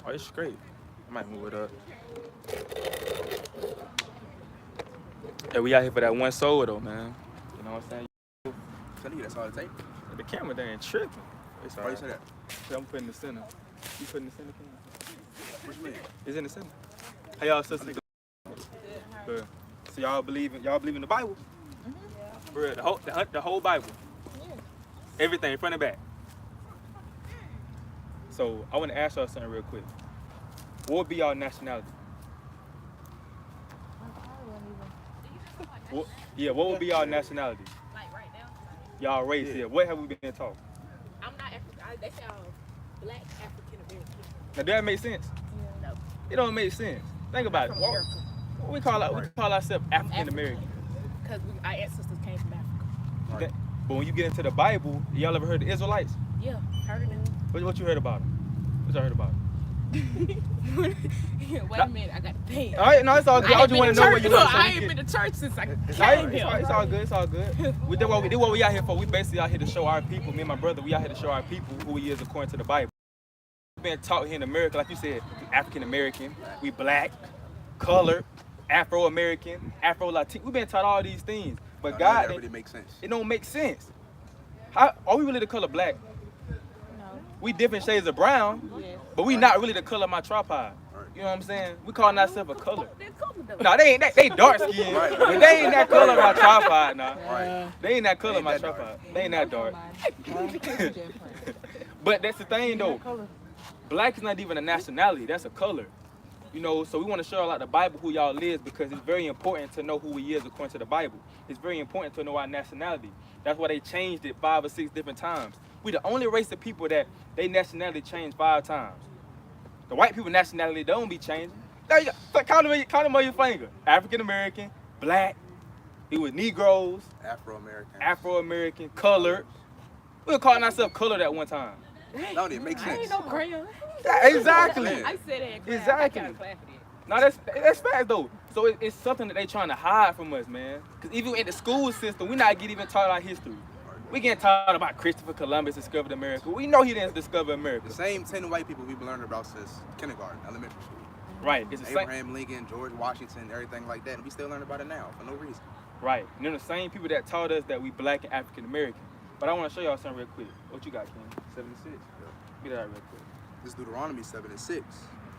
Oh, it's great. I might move it up. Hey, we out here for that one soul though, man. You know what I'm saying? Tell you that's all it takes. The camera there ain't tripping. It's Why you alright. say that? I'm putting the center. You putting the center camera? What you mean? It's in the center. How y'all sisters doing? Good. So y'all believe in the Bible? For real, the whole Bible. Everything, front and back. So I want to ask y'all something real quick. What would be y'all nationality? What would be y'all nationality? Like right now, Y'all race here. What have we been taught? I'm not African. They say I'm black African American. Now, does that make sense? No. It don't make sense. Think about it. From America. We call ourselves African American. Because our ancestors came from Africa. Right. But when you get into the Bible, y'all ever heard of the Israelites? Yeah, heard of them. What you heard about them? What y'all heard about them? Wait a minute, I got to pay. All right, no, it's all good. I just want to know where you Look, at. I ain't been to church since I came here. It's all good. It's all good. This what we out here for. We basically out here to show our people. Me and my brother, we out here to show our people who he is according to the Bible. We've been taught here in America, like you said, African American, we black, colored, Afro American, Afro Latino. We've been taught all these things, but God, that really makes sense. it don't make sense. How are we really the color black? No. We different shades of brown, Yes. but we not really the color of my tripod. You know what I'm saying? We calling ourselves a color. They're color though. No, they ain't that. They dark skinned. Right. But they ain't that color of my tripod, nah. Right. They ain't that color of Ain't my that tripod. They ain't that dark. But that's the thing though. Black is not even a nationality. That's a color. You know, so we want to show y'all out the Bible who y'all is because it's very important to know who we is according to the Bible. It's very important to know our nationality. That's why they changed it 5 or 6 different times. We the only race of people that they nationality changed 5 times. The white people nationality they don't be changing. There you go. Count them on your finger. African American, black, it was Negroes, Afro-American. Afro-American, colored. We were calling ourselves colored at one time. Don't it make I sense? ain't no crayon. Yeah, exactly. Yeah. I said that in class. Exactly. I got a class for that. No, that's fact though. So it's something that they trying to hide from us, man. Cause even in the school system, we not get even taught our history. We getting taught about Christopher Columbus discovered America. We know he didn't discover America. The same 10 white people we've been learning about since kindergarten, elementary school. Right. It's the same. Abraham Lincoln, George Washington, everything like that. And we still learn about it now for no reason. Right. And they're the same people that taught us that we black and African American. But I want to show y'all something real quick. What you got, King? 76. Get that real quick. This is Deuteronomy 7:6.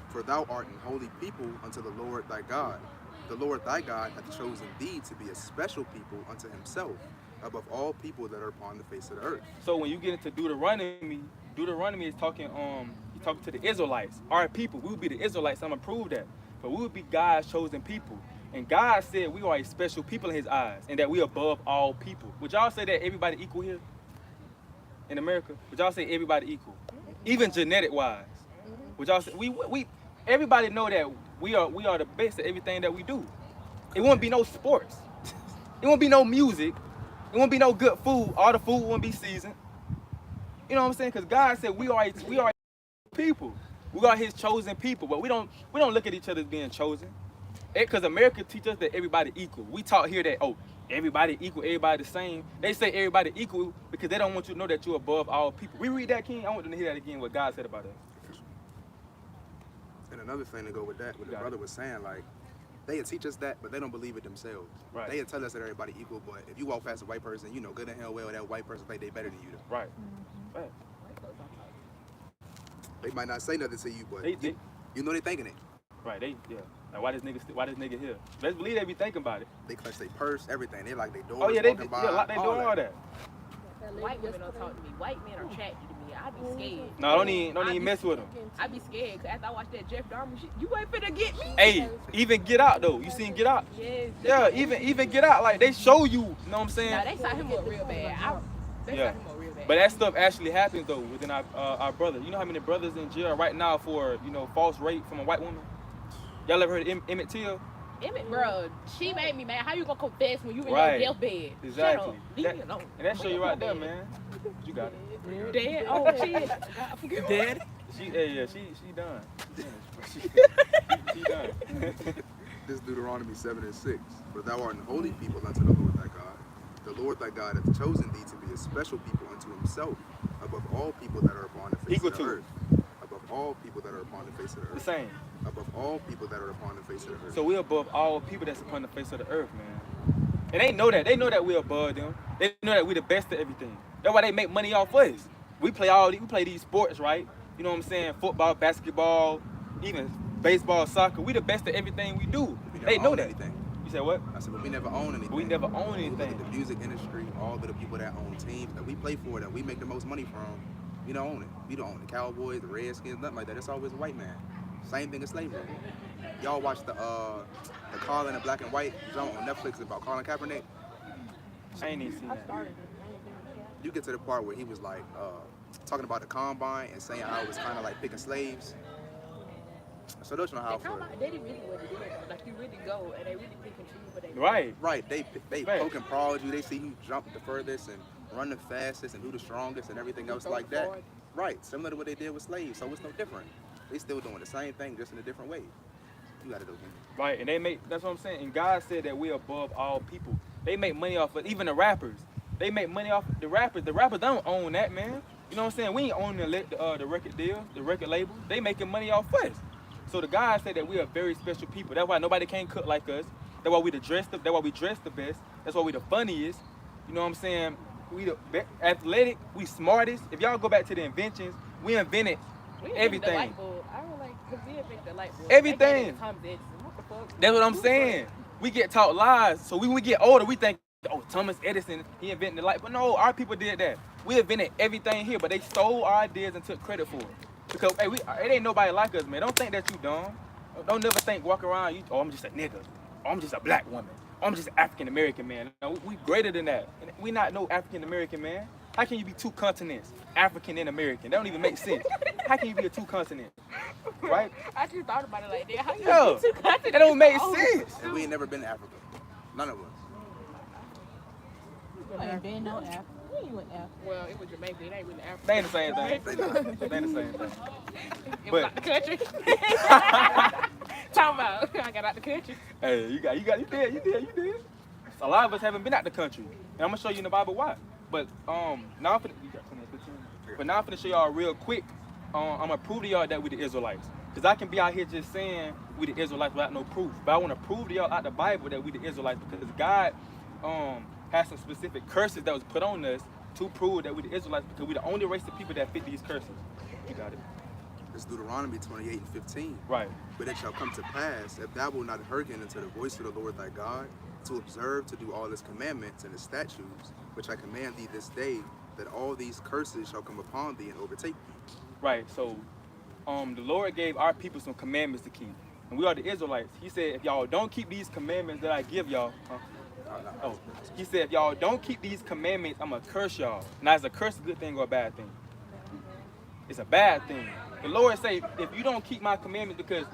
For thou art an holy people unto the Lord thy God. The Lord thy God hath chosen thee to be a special people unto himself, above all people that are upon the face of the earth. So when you get into Deuteronomy is talking he's talking to the Israelites, our people. We would be the Israelites. I'm gonna prove that. But we would be God's chosen people. And God said we are a special people in his eyes and that we are above all people. Would y'all say that everybody equal here in America? Would y'all say everybody equal? Even genetic wise. Would y'all say we everybody know that we are the best at everything that we do. It won't be no sports. It won't be no music. It won't be no good food. All the food won't be seasoned. You know what I'm saying? Because God said we are people. We are his chosen people. But we don't look at each other as being chosen. Because America teaches us that everybody equal. We taught here that, oh, everybody equal, everybody the same. They say everybody equal because they don't want you to know that you're above all people. We read that, King. I want them to hear that again, what God said about us. And another thing to go with that, what the Got brother it. was saying, like, they teach us that, but they don't believe it themselves. Right. They tell us that everybody equal, but if you walk past a white person, you know good and hell well that white person think they better than you. Though. Right. Right. They might not say nothing to you, but They- you know they thinking it. Right. Like, why this nigga here? Let's believe they be thinking about it. They clutch their purse, everything. They like they doors, Oh, yeah, they walking by, doing all that. White women don't talk to me. White men are attracted to me. I be scared. No, don't even mess with them. I be scared because after I watched that Jeff Dahmer shit, you ain't finna get me. Hey, even Get Out, though. You seen Get Out? Yes. Yeah, even Get Out. Like, they show you, you know what I'm saying? Nah, they saw him up real bad. They Yeah. saw him up real bad. But that stuff actually happens though within our brother. You know how many brothers in jail right now for false rape from a white woman? Y'all ever heard of Emmett Till? Emmett, bro, she made me mad. How you gonna confess when you in Right. your deathbed? Exactly. Shut up. Leave That- me alone. And that show you right there, man. You got it. Dead? Oh shit. Dead? She done. She done. This is Deuteronomy 7:6. For thou art an holy people unto the Lord thy God. The Lord thy God hath chosen thee to be a special people unto himself, above all people that are upon the face Equal of the to. earth. Above all people that are upon the face of the The earth. same. Above all people that are upon the face of the earth. So we're above all people that's upon the face of the earth, man. And they know that. They know that we're above them. They know that we're the best at everything. That's why they make money off us. We play these sports, right? You know what I'm saying? Football, basketball, even baseball, soccer. We the best at everything we do. We never They know own that. anything. You said what? I said, but we never own anything. We never own Look at anything. the music industry, all of the people that own teams that we play for, that we make the most money from, we don't own it. We don't own the Cowboys, the Redskins, nothing like that. It's always a white man. Same thing as slavery. Y'all watch the Colin in black and white joint on Netflix about Colin Kaepernick? I ain't even seen that. You get to the part where he was like talking about the combine and saying how it was kind of like picking slaves. So don't you know how for They didn't really what it is. Like you really go and they really pick and choose what they Right. right, they Right. poke and prod you. They see you jump the furthest and run the fastest and do the strongest and everything else like that. forward. Right, similar to what they did with slaves. So it's no different. They still doing the same thing, just in a different way. You gotta do it. Right. And they make, that's what I'm saying. And God said that we're above all people. They make money off of, even the rappers. They make money off the rappers. The rappers don't own that, man. You know what I'm saying? We ain't owning the record deal, the record label. They making money off us. So the God said that we are very special people. That's why nobody can cook like us. That's why we dress the best. That's why we the funniest. You know what I'm saying? We the athletic, we smartest. If y'all go back to the inventions, we invented We invented everything. The light bulb. I don't like because we invented the light bulb. Everything. They gave it to Thomas Edison. What the fuck? That's what I'm saying. We get taught lies. So when we get older, we think, oh, Thomas Edison, he invented the light. But no, our people did that. We invented everything here, but they stole our ideas and took credit for it. Because hey, it ain't nobody like us, man. Don't think that you dumb. Don't never think walk around, oh, I'm just a nigga. Oh, I'm just a black woman. Oh, I'm just an African American man. No, we greater than that. And we not no African American man. How can you be two continents, African and American? That don't even make sense. How can you be a two continent? Right? I just thought about it like that. How you Yeah, get two continents? that don't make Oh. sense. And we ain't never been to Africa. None of us. I ain't been no Africa. We ain't went Africa. Well, it was Jamaica. It ain't really Africa. They ain't the same thing. They not. They ain't the same thing. It But- was out the country. Talking about, I got out the country. Hey, you did. A lot of us haven't been out the country, and I'm gonna show you in the Bible why. But now I'm finna, you got 20, 15? But now I'm finna show y'all real quick. I'm gonna prove to y'all that we the Israelites, cause I can be out here just saying we the Israelites without no proof. But I want to prove to y'all out the Bible that we the Israelites, because God has some specific curses that was put on us to prove that we the Israelites, because we the only race of people that fit these curses. You got it. It's Deuteronomy 28 and 15. Right. But it shall come to pass, if thou wilt not hearken unto the voice of the Lord thy God, to observe to do all his commandments and his statutes, which I command thee this day, that all these curses shall come upon thee and overtake thee. Right. So, the Lord gave our people some commandments to keep, and we are the Israelites. He said, if y'all don't keep these commandments that I give y'all, he said, if y'all don't keep these commandments, I'm gonna curse y'all. Now, is a curse a good thing or a bad thing? It's a bad thing. The Lord say, if you don't keep my commandments, because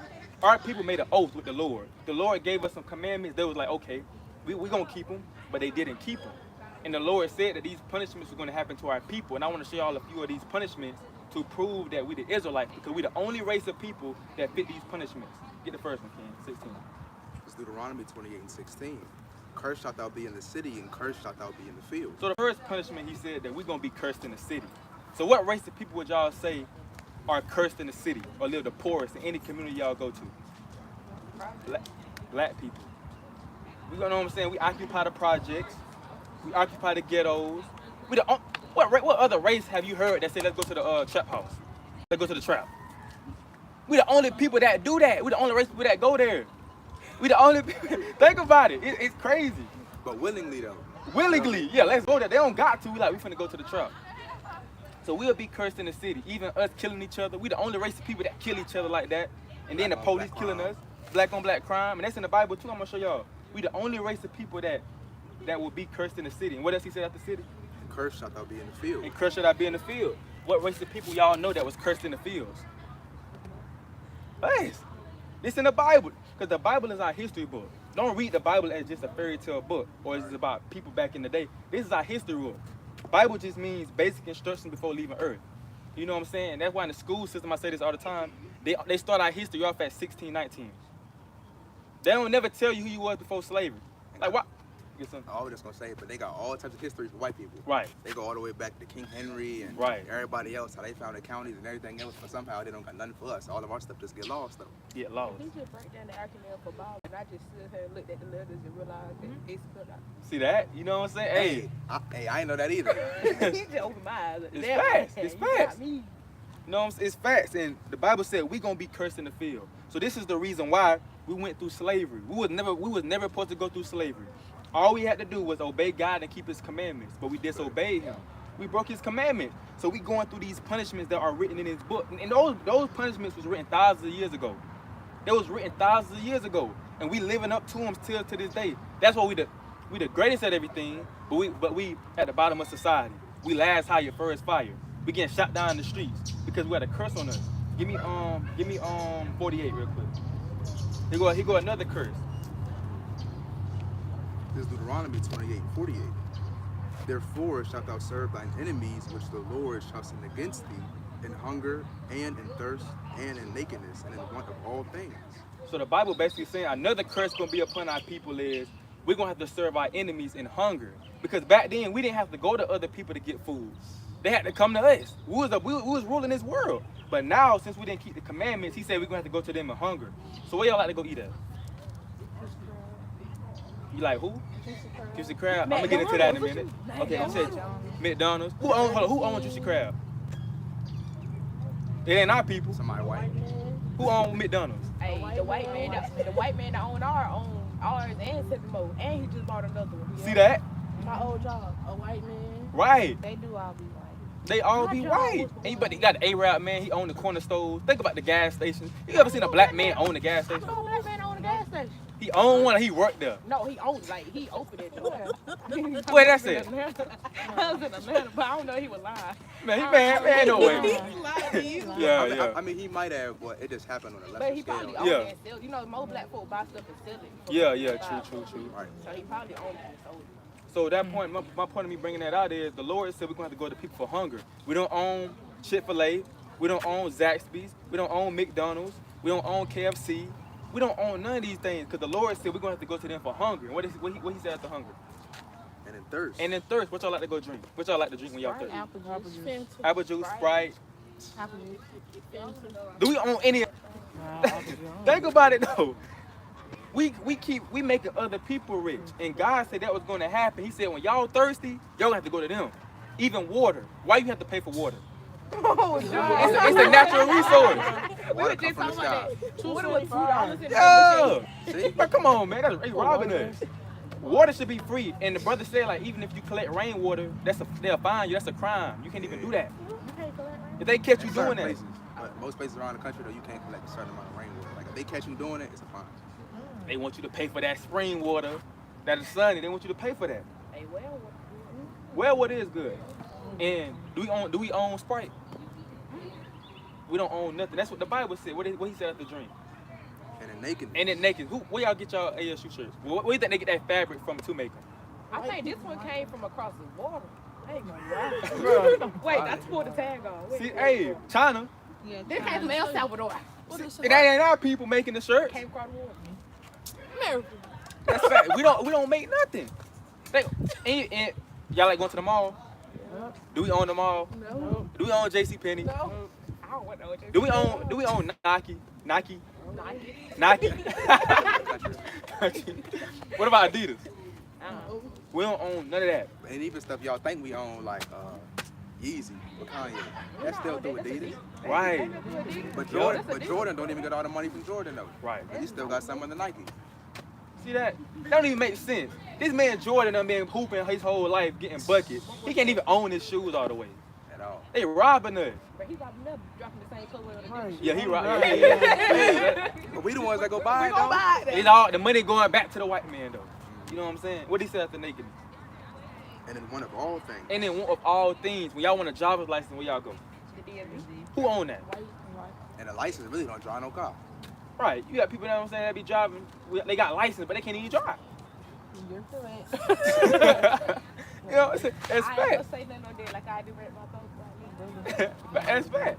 our people made an oath with the Lord. The Lord gave us some commandments. They was like, okay, we gonna keep them, but they didn't keep them. And the Lord said that these punishments were gonna happen to our people. And I want to show y'all a few of these punishments to prove that we the Israelites, because we the only race of people that fit these punishments. Get the first one, Ken, 16. It's Deuteronomy 28 and 16. Cursed shalt thou be in the city, and cursed shalt thou be in the field. So the first punishment, he said that we're gonna be cursed in the city. So what race of people would y'all say are cursed in the city or live the poorest in any community y'all go to? Black people. We know what I'm saying? We occupy the projects. We occupy the ghettos. We the what other race have you heard that say let's go to the trap house? Let's go to the trap. We the only people that do that. We the only race of people that go there. We the only people. Think about it. It's crazy. But willingly though. Willingly, yeah, let's go there. They don't got to. We finna go to the trap. So we'll be cursed in the city. Even us killing each other. We the only race of people that kill each other like that. And then the Black on police black killing crime. us. Black on black crime. And that's in the Bible too. I'm gonna show y'all. We the only race of people that will be cursed in the city. And what else he said after city? And cursed shalt thou be in the field. And cursed should I be in the field. What race of people y'all know that was cursed in the fields? Us. It's in the Bible. Because the Bible is our history book. Don't read the Bible as just a fairy tale book or it's about people back in the day. This is our history book. Bible just means basic instructions before leaving earth. You know what I'm saying? That's why in the school system, I say this all the time, they start our history off at 16, 19. They don't never tell you who you was before slavery. Like, Get some. I was just gonna say, but they got all types of history for white people. Right. They go all the way back to King Henry and Right. everybody else, how they founded counties and everything else, but somehow they don't got nothing for us. All of our stuff just get lost though. Get lost. He just break down the acronym for Bible, and I just stood here and looked at the letters and realized that it's spelled out. See that? You know what I'm saying? Hey, I ain't know that either. He just opened my eyes. It's Damn, facts. man, It's you got facts. me. you know what I'm saying? It's facts. And the Bible said we gonna be cursed in the field. So this is the reason why we went through slavery. We was never supposed to go through slavery. All we had to do was obey God and keep his commandments, but we disobeyed him. We broke his commandments. So we going through these punishments that are written in his book. And those punishments was written thousands of years ago. It was written thousands of years ago. And we living up to them still to this day. That's why we the greatest at everything, but we at the bottom of society. We last higher, first fire. We getting shot down in the streets because we had a curse on us. Give me 48 real quick. Here go another curse. This is Deuteronomy 28:48. Therefore shalt thou serve thine enemies, which the Lord shall send against thee, in hunger and in thirst and in nakedness and in want of all things. So the Bible basically saying another curse gonna be upon our people is we're gonna have to serve our enemies in hunger. Because back then we didn't have to go to other people to get food. They had to come to us. We was ruling this world. But now, since we didn't keep the commandments, he said we're gonna have to go to them in hunger. So where y'all like to go eat at? You like who? Juicy Crab. I'm gonna get into that in a minute. Okay, you said McDonald's. Who owns Juicy Crab? It ain't our people. Somebody white. Who owns McDonald's? Hey, the white man that owned ours and Seven Mo, and he just bought another one. See that? My old job, a white man. Right. They do all be white. They all be white. But he got the Arab man, he owned the corner stores. Think about the gas stations. You ever seen a black man own the gas station? No black man owned a gas station. He owned one, he worked there. No, he owned he opened it. Where that's it? I was in Atlanta, but I don't know he was lying. Man, he man, no way. Yeah. I mean, he might have, but it just happened on a But lesser he scale. probably owned it and sell. You know, most black folk buy stuff and sell it. Yeah, true. Right. So he probably owned it and sold it. So that point, my point of me bringing that out is the Lord said we're gonna have to go to people for hunger. We don't own Chick-fil-A, we don't own Zaxby's, we don't own McDonald's, we don't own KFC, we don't own none of these things because the Lord said we're gonna have to go to them for hunger. And what he said after hunger? And in thirst. And in thirst, what y'all like to go drink? What y'all like to drink when y'all thirsty? Apple juice. Apple juice, Sprite. Apple juice. Do we own any? Apple juice. Think about it though. We making other people rich, and God said that was going to happen. He said when y'all thirsty, y'all have to go to them. Even water. Why you have to pay for water? Oh, It's a natural resource. Water come from the sky. What was $2 in the Yeah. See? But come on, man, that's robbing us. Water should be free, and the brother said like even if you collect rainwater, they'll fine you. That's a crime. You can't even do that. If they catch you In doing certain that, places, but most places around the country, though, you can't collect a certain amount of rainwater. Like if they catch you doing it, it's a fine. they want you to pay for that spring water that is sunny. They want you to pay for that. Hey, well, Well, what is good? And do we own Sprite? We don't own nothing. That's what the Bible said. What he said after drink. And in nakedness. And then naked. Where y'all get y'all ASU shirts? Where do you think they get that fabric from to make them? I think this one came from across the water. I ain't gonna Bro. lie. Wait, I pulled the tag on. Wait, See, wait. hey, China. Yeah, This came from El Salvador. It ain't our people making the shirts. Came across the water. America. That's fact. We don't make nothing. And y'all like going to the mall? Do we own the mall? No. Do we own JC Penney? No. I don't want no. Do we own Nike? Nike? Nike. What about Adidas? Uh-huh. We don't own none of that. And even stuff y'all think we own, like Yeezy or Kanye. That's still through Adidas. Right. But Jordan- Jordan don't even get all the money from Jordan though. Right. And he still got some of the Nike. See that? That don't even make sense. This man Jordan done been hooping his whole life, getting buckets. He can't even own his shoes all the way. At all. They robbing us. But he robbing them, dropping the same color on the Right. dish. Yeah, he robbing. Yeah. But we the ones that go buy it We gonna though. buy It's it. all the money going back to the white man though. You know what I'm saying? What he said after nakedness. And then one of all things. And then one of all things, when y'all want a driver's license, where y'all go? The DMV. Who own that? And a license really don't drive no car. Right. You got people, you know what I'm saying, that be driving. They got license, but they can't even drive. You're correct. You know, it's I ain't fact. gonna say nothing on there like I do at my phone. That's fact.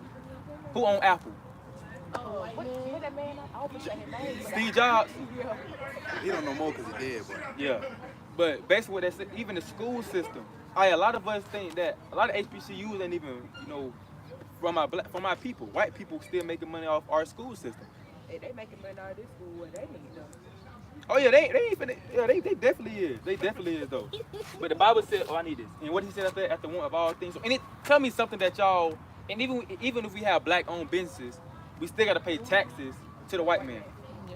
Who own Apple? What that man? I almost said his name. but Steve Jobs? Yeah. He don't know more because he dead, but Yeah. But basically what they said, even the school system. A lot of us think that a lot of HBCUs ain't even, from our people. White people still making money off our school system. Hey, they making money out of this school. What they need though. Oh yeah, they ain't finna, yeah, they definitely is. They definitely is though. But the Bible said, oh, I need this. And what he said after one of all things. So, and it tell me something that y'all, and even if we have black owned businesses, we still gotta pay taxes to the white man. Yeah.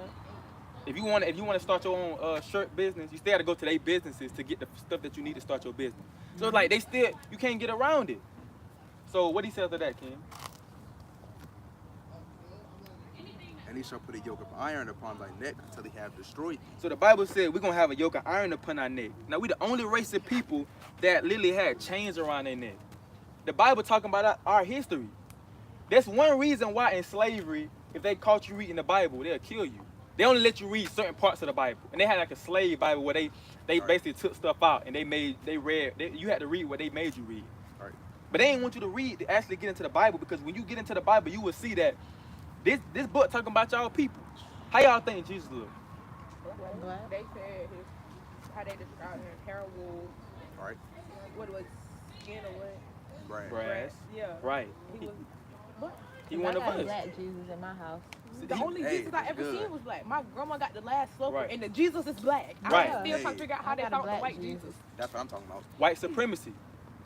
If you want to start your own shirt business, you still gotta go to their businesses to get the stuff that you need to start your business. So it's like you can't get around it. So what he says to that, King? And he shall put a yoke of iron upon thy neck until he have destroyed thee. So the Bible said we're gonna have a yoke of iron upon our neck. Now we the only race of people that literally had chains around their neck. The Bible talking about our history. That's one reason why in slavery, if they caught you reading the Bible, they'll kill you. They only let you read certain parts of the Bible, and they had like a slave Bible where they basically took stuff out and you had to read what they made you read. Right. But they didn't want you to read to actually get into the Bible, because when you get into the Bible, you will see that this book talking about y'all people. How y'all think Jesus look? Black. They said how they described him, hair wool, Right. what was skin or what? Right. Brass. Yeah. Right. He was what? He I one of got us. black Jesus in my house. The only Hey, Jesus I ever good. seen was black. My grandma got the Last Supper, Right. and the Jesus is black. Right. I'm still trying to figure out how I they got a thought the black white Jesus. Jesus. That's what I'm talking about. White supremacy.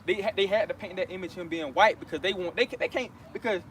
They had to paint that image of him being white because they can't, because